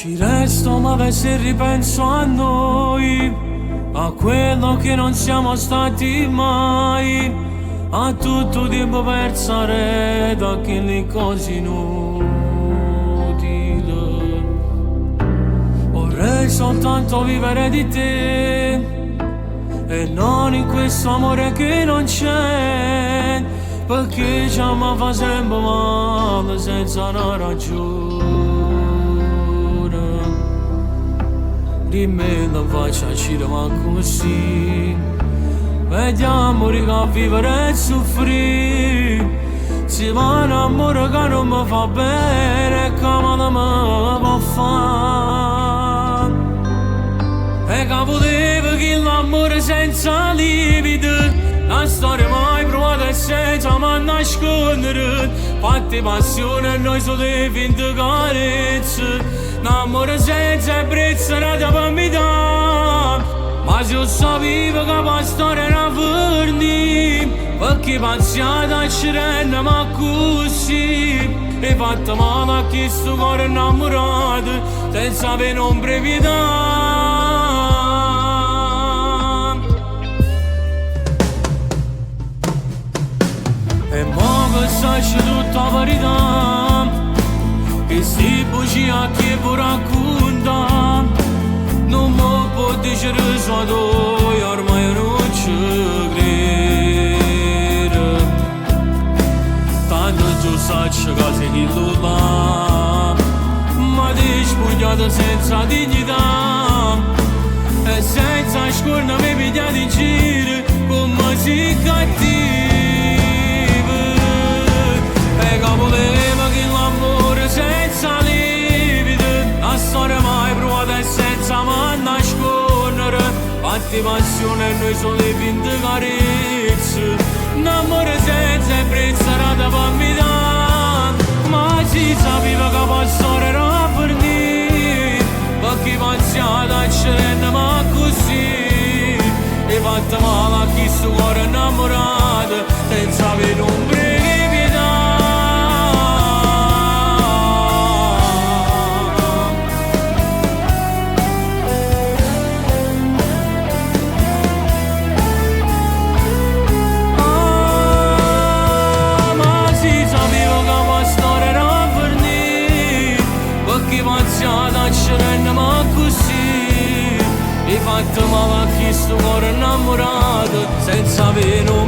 Ci resto ma se ripenso a noi, a quello che non siamo stati mai, a tutto tempo perso da quelle cose inutili. Vorrei soltanto vivere di te e non in questo amore che non c'è, perché già mi fa sempre male senza una ragione. Dimmi la faccia ci ma così, vediamo a vivere e soffrire. Se va un amore che non mi fa bene, come me può fare? E che volevo che l'amore senza limite, la storia mai provata e senza mai nascondere. Fatti passione e noi solo finte carezze, l'amore senza prezzo nata per mi dà. Ma se io sapevo che la storia era verdi, perché pensiate ci rende ma così. E fatto male a chi sto cuore innamorato, senza avere un brevetà. E mo che sai tutta la verità, che si bugia che può raccontare, non mi può dire solo ormai non ci credo. Tanto tu sai che sei là, ma ti spugliato senza dignità e senza scorna mi pigliate in giro come si cattivo. E che voleva che l'amore senza limite, la storia mai provata e senza mai nascondere. Fatti passione e noi solo le finte carezze, l'amore senza prezzo nata per mi dà. Ma si sapeva che la storia era finita, perché pensiate ci rende ma così. E fatta male a chi sto cuore innamorato, senza avere un brevetà. Ci rende ma così, hai fatto male a chi sto cuore innamorato, senza avere un